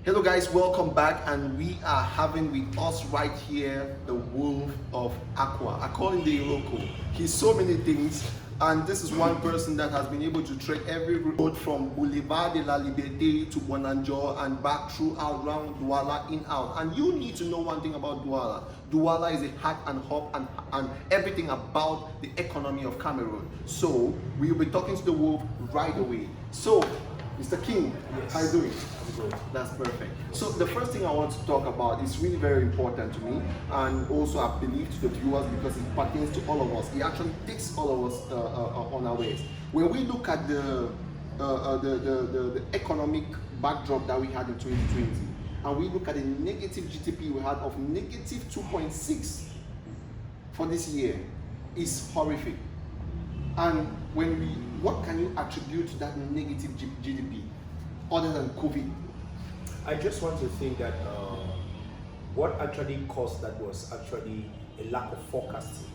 Hello guys, welcome back, and we are having with us right here the wolf of Aqua. I call him the Iroko. He's so many things, and this is one person that has been able to trek every road from Boulevard de la Liberté to Bonanjo and back throughout around Douala in out. And you need to know one thing about Douala. Douala is a heart and hub and everything about the economy of Cameroon. So we will be talking to the wolf right away. So Mr. King, yes. How are you doing? I'm good. That's perfect. So the first thing I want to talk about is really very important to me, and also I believe to the viewers, because it pertains to all of us. It actually takes all of us on our ways. When we look at the economic backdrop that we had in 2020, and we look at the negative GDP we had of negative 2.6 for this year, is horrific. And what can you attribute to that negative GDP other than COVID? I just want to think that what actually caused that was actually a lack of forecasting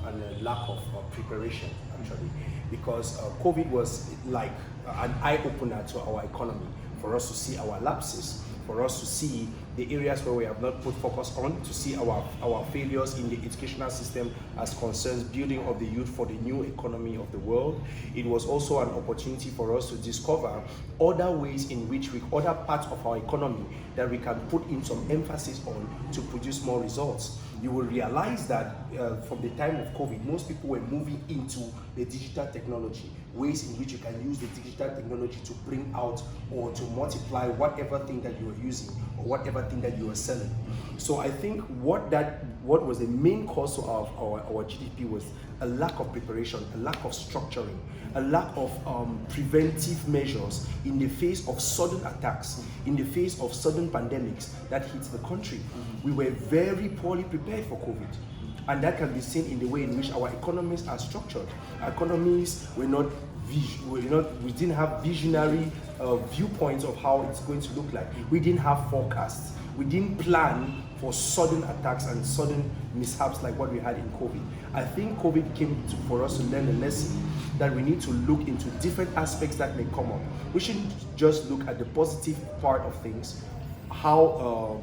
and a lack of preparation, actually, because COVID was like an eye-opener to our economy, for us to see our lapses, for us to see the areas where we have not put focus on, to see our failures in the educational system as concerns building of the youth for the new economy of the world. It was also an opportunity for us to discover other ways in which other parts of our economy that we can put in some emphasis on to produce more results. You will realize that from the time of COVID, most people were moving into the digital technology, ways in which you can use the digital technology to bring out or to multiply whatever thing that you are using or whatever thing that you are selling. So I think what was the main cause of our GDP was a lack of preparation, a lack of structuring, a lack of preventive measures in the face of sudden attacks, in the face of sudden pandemics that hit the country. We were very poorly prepared for COVID. And that can be seen in the way in which our economies are structured. Our economies we didn't have visionary viewpoints of how it's going to look like. We didn't have forecasts. We didn't plan for sudden attacks and sudden mishaps like what we had in COVID. I think COVID came for us to learn a lesson that we need to look into different aspects that may come up. We shouldn't just look at the positive part of things, how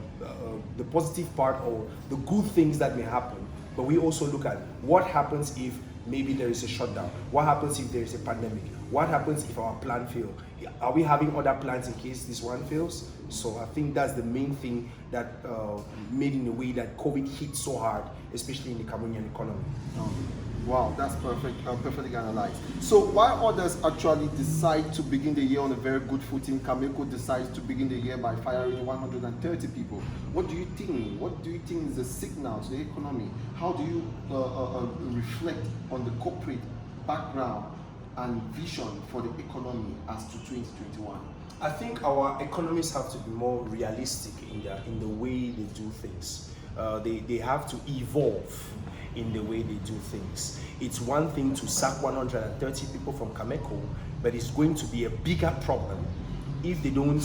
the positive part or the good things that may happen, but we also look at what happens if maybe there is a shutdown, what happens if there is a pandemic, what happens if our plan fails. Are we having other plans in case this one fails? So I think that's the main thing that made in a way that COVID hit so hard, especially in the Cameroonian economy. Wow, that's perfectly analyzed. So while others actually decide to begin the year on a very good footing, Cameco decides to begin the year by firing 130 people. What do you think? What do you think is the signal to the economy? How do you reflect on the corporate background and vision for the economy as to 2021? I think our economies have to be more realistic in the way they do things. They have to evolve in the way they do things. It's one thing to sack 130 people from Cameco, but it's going to be a bigger problem if they don't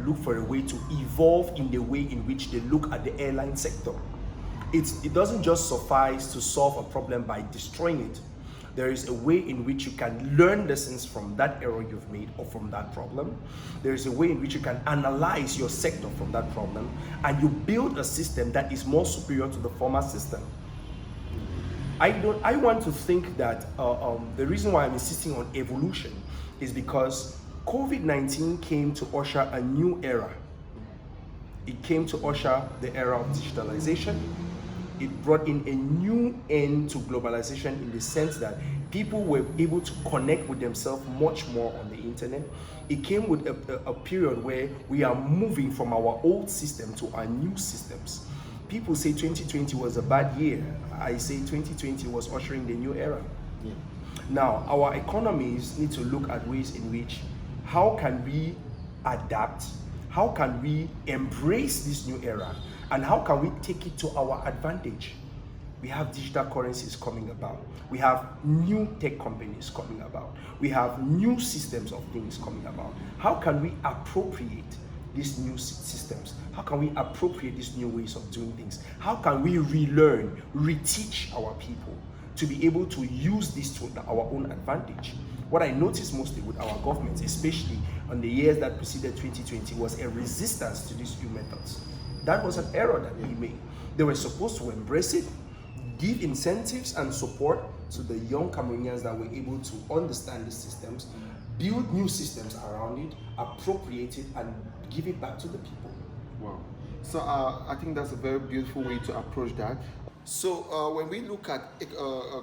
look for a way to evolve in the way in which they look at the airline sector. It doesn't just suffice to solve a problem by destroying it. There is a way in which you can learn lessons from that error you've made or from that problem. There is a way in which you can analyze your sector from that problem, and you build a system that is more superior to the former system. I want to think that the reason why I'm insisting on evolution is because COVID-19 came to usher a new era. It came to usher the era of digitalization. It brought in a new end to globalization in the sense that people were able to connect with themselves much more on the internet. It came with a period where we are moving from our old system to our new systems. People say 2020 was a bad year. I say 2020 was ushering the new era. Yeah. Now, our economies need to look at ways in which, how can we adapt? How can we embrace this new era? And how can we take it to our advantage? We have digital currencies coming about. We have new tech companies coming about. We have new systems of things coming about. How can we appropriate these new systems? How can we appropriate these new ways of doing things? How can we relearn, reteach our people to be able to use this to our own advantage? What I noticed mostly with our government, especially on the years that preceded 2020, was a resistance to these new methods. That was an error that we made. They were supposed to embrace it, give incentives and support to the young Cameroonians that were able to understand the systems, build new systems around it, appropriate it, and give it back to the people. Wow. So I think that's a very beautiful way to approach that. So when we look at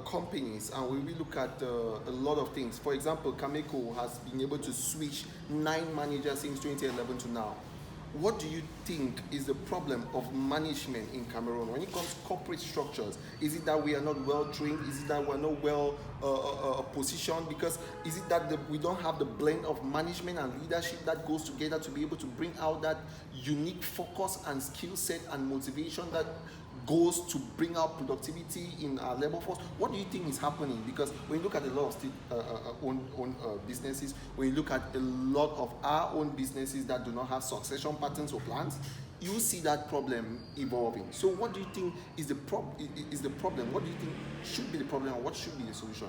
companies and when we look at a lot of things, for example, Cameco has been able to switch 9 managers since 2011 to now. What do you think is the problem of management in Cameroon when it comes to corporate structures? Is it that we are not well trained? Is it that we're not well positioned? Because is it that we don't have the blend of management and leadership that goes together to be able to bring out that unique focus and skill set and motivation that goes to bring out productivity in our labor force? What do you think is happening? Because when you look at a lot of businesses, when you look at a lot of our own businesses that do not have succession patterns or plans, you see that problem evolving. So what do you think is the problem? What do you think should be the problem and what should be the solution?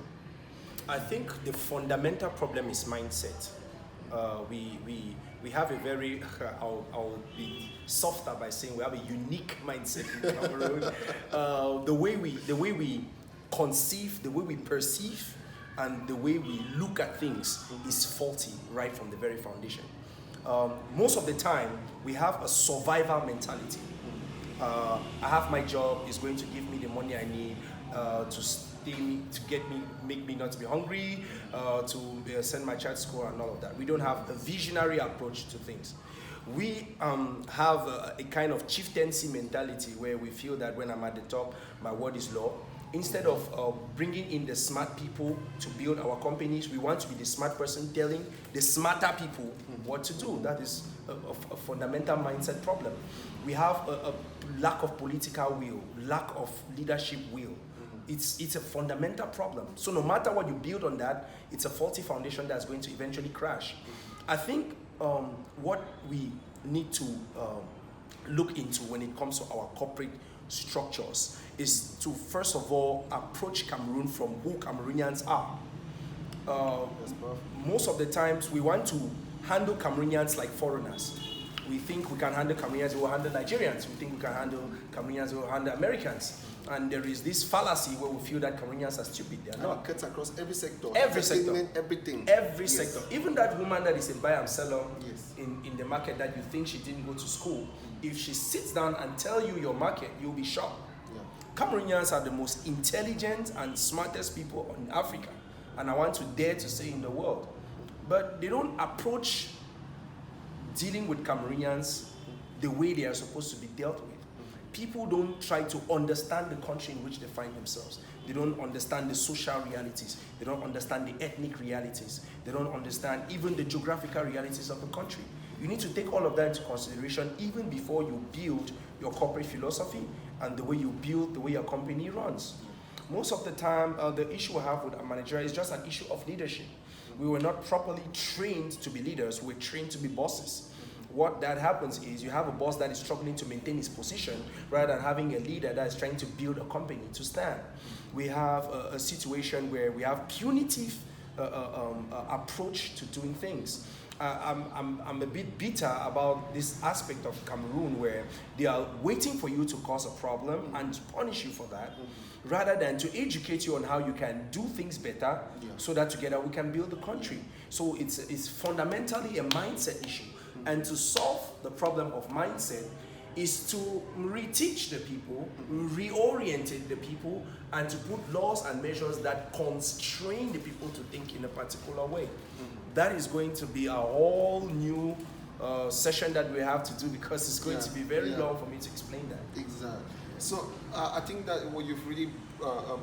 I think the fundamental problem is mindset. We have a very, I'll be softer by saying we have a unique mindset in Cameroon. The way we conceive, the way we perceive, and the way we look at things is faulty right from the very foundation. Most of the time, we have a survival mentality. I have my job, it's going to give me the money I need to make me not to be hungry, to send my child to school and all of that. We don't have a visionary approach to things. We have a kind of chieftaincy mentality where we feel that when I'm at the top, my word is law. Instead of bringing in the smart people to build our companies, we want to be the smart person telling the smarter people what to do. That is a fundamental mindset problem. We have a lack of political will, lack of leadership will. It's a fundamental problem. So no matter what you build on that, it's a faulty foundation that's going to eventually crash. I think what we need to look into when it comes to our corporate structures is to first of all approach Cameroon from who Cameroonians are. Most of the times we want to handle Cameroonians like foreigners. We think we can handle Cameroonians who will handle Nigerians. We think we can handle Cameroonians who will handle Americans. And there is this fallacy where we feel that Cameroonians are stupid. They are not. It cuts across every sector. Every sector. Everything. Every sector. Even that woman that is a buyer and seller in the market that you think she didn't go to school, if she sits down and tell you your market, you'll be shocked. Yeah. Cameroonians are the most intelligent and smartest people in Africa. And I want to dare to say in the world. But they don't approach dealing with Cameroonians the way they are supposed to be dealt with. People don't try to understand the country in which they find themselves. They don't understand the social realities. They don't understand the ethnic realities. They don't understand even the geographical realities of the country. You need to take all of that into consideration even before you build your corporate philosophy and the way you build the way your company runs. Most of the time, the issue we have with a manager is just an issue of leadership. We were not properly trained to be leaders. We were trained to be bosses. What that happens is you have a boss that is struggling to maintain his position rather than having a leader that is trying to build a company to stand. We have a situation where we have punitive approach to doing things. I'm a bit bitter about this aspect of Cameroon where they are waiting for you to cause a problem and to punish you for that, rather than to educate you on how you can do things better so that together we can build the country. So it's fundamentally a mindset issue. And to solve the problem of mindset is to reteach the people, reorient the people, and to put laws and measures that constrain the people to think in a particular way. That is going to be a whole new session that we have to do because it's going to be very long for me to explain that. Exactly. So I think that you've really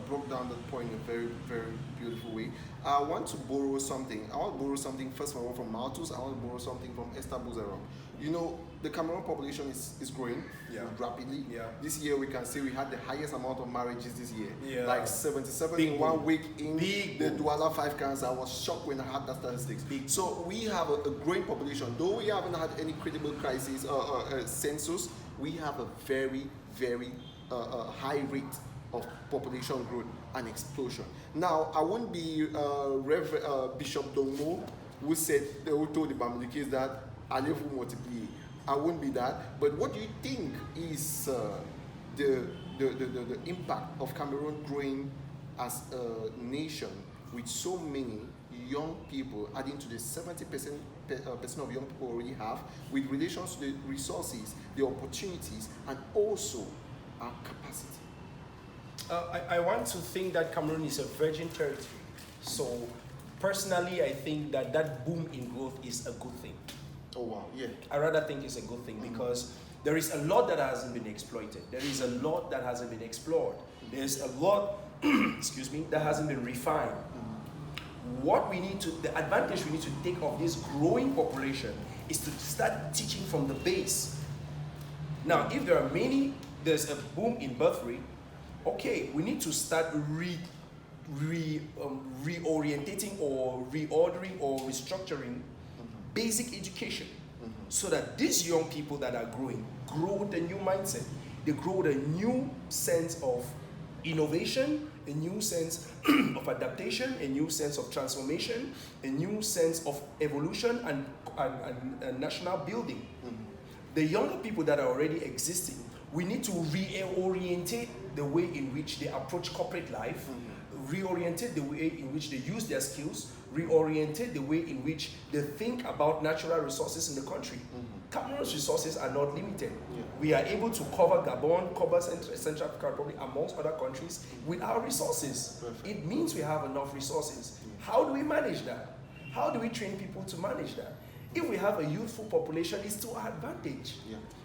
broke down that point in a very, very beautiful way. I want to borrow something. I want to borrow something first of all from Malthus. I want to borrow something from Esther Bouzeron. You know, the Cameroon population is growing rapidly. This year we can say we had the highest amount of marriages this year. Like 77 in 1 week in the Douala 5 cancer. I was shocked when I had that statistics. So we have a growing population. Though we haven't had any credible crisis census, we have a very, very high rate of population growth and explosion. Now, I won't be Bishop Dongmo, who told the Bamileke that allez-vous multiplier. I won't be that. But what do you think is the impact of Cameroon growing as a nation with so many young people, adding to the 70% of young people already have, with relations to the resources, the opportunities, and also our capacity? I want to think that Cameroon is a virgin territory. So personally, I think that boom in growth is a good thing. Oh wow, yeah. I rather think it's a good thing because there is a lot that hasn't been exploited. There is a lot that hasn't been explored. There's a lot, excuse me, that hasn't been refined. The advantage we need to take of this growing population is to start teaching from the base. Now, if there's a boom in birth rate, okay, we need to start reorientating or reordering or restructuring basic education so that these young people that are growing grow with a new mindset. They grow with a new sense of innovation, a new sense of adaptation, a new sense of transformation, a new sense of evolution and national building. The younger people that are already existing, we need to reorientate the way in which they approach corporate life, reorientate the way in which they use their skills, reorientate the way in which they think about natural resources in the country. Cameroon's resources are not limited. We are able to cover Gabon, cover Central Africa Republic, amongst other countries with our resources. Perfect. It means we have enough resources. How do we manage that? How do we train people to manage that? If we have a youthful population, it's to our advantage.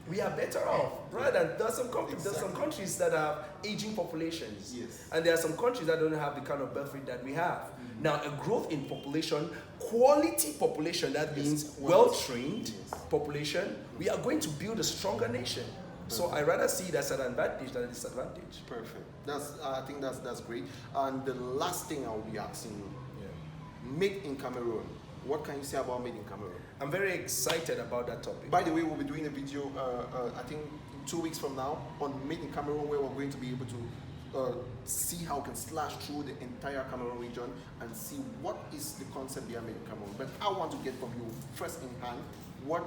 We are better off. Rather than there's some countries that have aging populations. And there are some countries that don't have the kind of birth rate that we have. Now, a growth in population, quality population, that means well-trained population, we are going to build a stronger nation. So I rather see it as an advantage than a disadvantage. Perfect. I think that's great. And the last thing I will be asking you, made in Cameroon. What can you say about made in Cameroon? I'm very excited about that topic. By the way, we'll be doing a video, I think 2 weeks from now, on made in Cameroon, where we're going to be able to see how we can slash through the entire Cameroon region and see what is the concept behind made in Cameroon. But I want to get from you, first in hand, what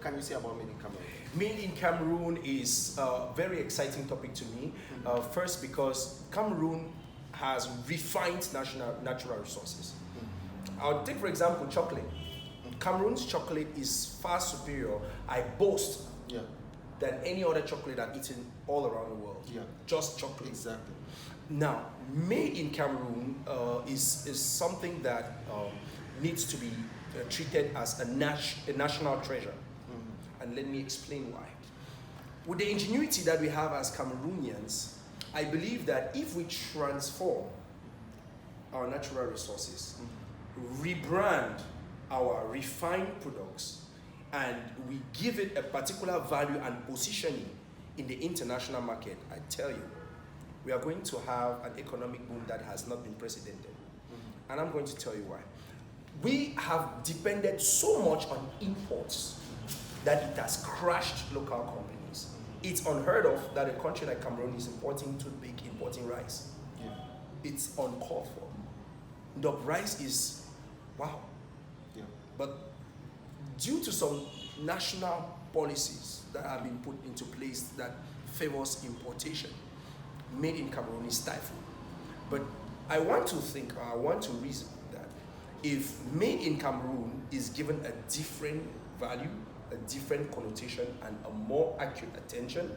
can you say about made in Cameroon? Made in Cameroon is a very exciting topic to me. First, because Cameroon has refined natural resources. I'll take, for example, chocolate. Cameroon's chocolate is far superior, I boast, than any other chocolate I've eaten all around the world. Just chocolate. Exactly. Now, made in Cameroon is something that needs to be treated as a national treasure. And let me explain why. With the ingenuity that we have as Cameroonians, I believe that if we transform our natural resources, rebrand our refined products, and we give it a particular value and positioning in the international market, I tell you, we are going to have an economic boom that has not been precedented. And I'm going to tell you why. We have depended so much on imports that it has crashed local companies. It's unheard of that a country like Cameroon is importing toothpick, importing rice. It's uncalled for. The rice is wow. But due to some national policies that have been put into place that favors importation, made in Cameroon is stifled. But I want to reason that if made in Cameroon is given a different value, a different connotation, and a more accurate attention,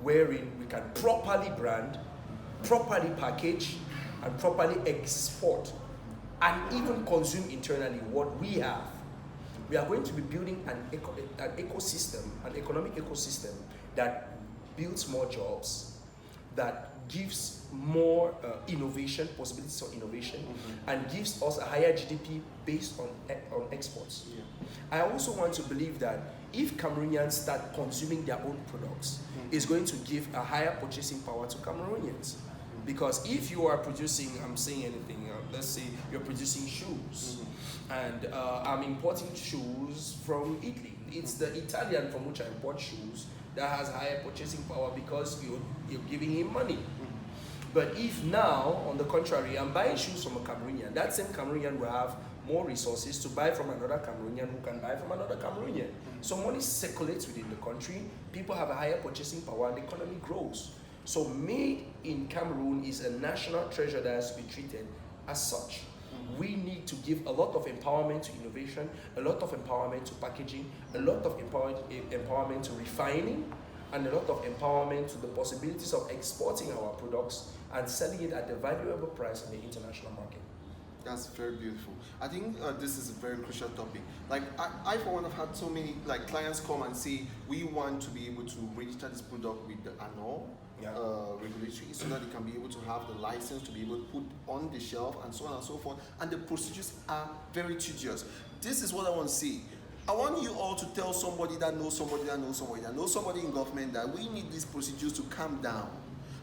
wherein we can properly brand, properly package, and properly export, and even consume internally what we have, we are going to be building an ecosystem, an economic ecosystem that builds more jobs, that gives more innovation, possibilities of innovation, and gives us a higher GDP based on exports. I also want to believe that if Cameroonians start consuming their own products, it's going to give a higher purchasing power to Cameroonians. Because if you are producing, I'm saying anything, let's say you're producing shoes, and I'm importing shoes from Italy. It's the Italian from which I import shoes that has higher purchasing power because you're giving him money. But if now, on the contrary, I'm buying shoes from a Cameroonian, that same Cameroonian will have more resources to buy from another Cameroonian who can buy from another Cameroonian. So money circulates within the country, people have a higher purchasing power, and the economy grows. So made in Cameroon is a national treasure that has to be treated as such. We need to give a lot of empowerment to innovation, a lot of empowerment to packaging, a lot of empowerment to refining, and a lot of empowerment to the possibilities of exporting our products and selling it at a valuable price in the international market. That's very beautiful. I think this is a very crucial topic. Like I for one have had so many like clients come and say we want to be able to register this product with the ANOR regulatory so that they can be able to have the license to be able to put on the shelf and so on and so forth. And the procedures are very tedious. This is what I want to say. I want you all to tell somebody that knows somebody that knows somebody that knows somebody in government that we need these procedures to calm down.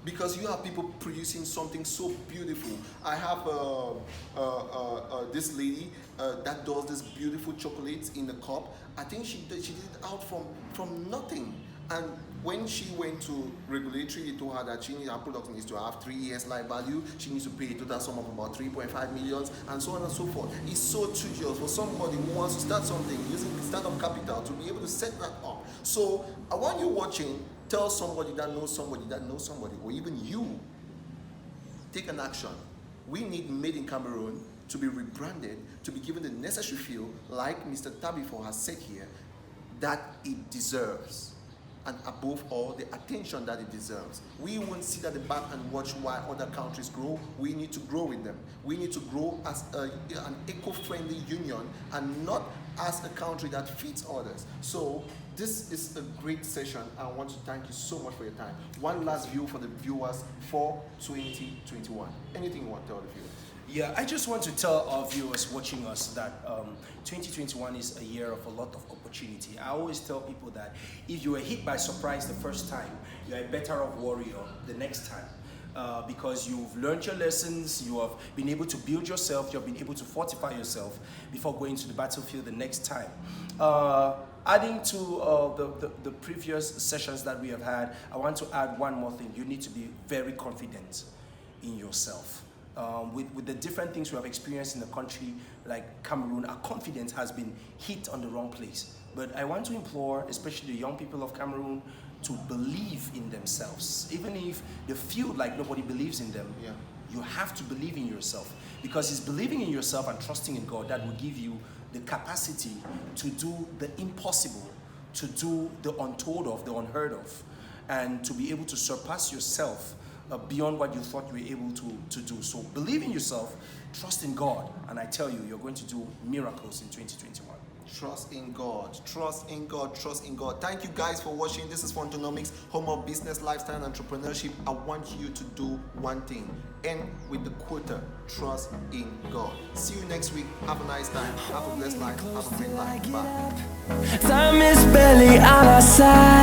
Because you have people producing something so beautiful. I have this lady that does this beautiful chocolates in the cup. I think she did it out from nothing. And when she went to regulatory, they told her that her product needs to have 3 years life value. She needs to pay a total sum of about 3.5 million, and so on and so forth. It's so tedious for somebody who wants to start something using startup capital to be able to set that up. So I want you watching. Tell somebody that knows somebody that knows somebody, or even you, take an action. We need Made in Cameroon to be rebranded, to be given the necessary feel, like Mr. Tabifo has said here, that it deserves. And above all, the attention that it deserves. We won't sit at the back and watch while other countries grow. We need to grow with them. We need to grow as an eco-friendly union and not as a country that feeds others. So this is a great session. I want to thank you so much for your time. One last view for the viewers for 2021. Anything you want to tell the viewers? Yeah, I just want to tell our viewers watching us that 2021 is a year of a lot of opportunity. I always tell people that if you were hit by surprise the first time, you're a better off warrior the next time. Because you've learned your lessons, you have been able to build yourself, you've been able to fortify yourself before going to the battlefield the next time. Adding to the previous sessions that we have had, I want to add one more thing. You need to be very confident in yourself. With the different things we have experienced in the country, like Cameroon, our confidence has been hit on the wrong place. But I want to implore, especially the young people of Cameroon, to believe in themselves. Even if they feel like nobody believes in them, you have to believe in yourself. Because it's believing in yourself and trusting in God that will give you the capacity to do the impossible, to do the untold of, the unheard of, and to be able to surpass yourself beyond what you thought you were able to do. So believe in yourself, trust in God, and I tell you, you're going to do miracles in 2021. Trust in God, trust in God, trust in God. Thank you guys for watching. This is Mfontoh-nomics, home of business, lifestyle, and entrepreneurship. I want you to do one thing. End with the quota, trust in God. See you next week. Have a nice time. Have a blessed life. Have a great life. Bye. Time is barely on our side.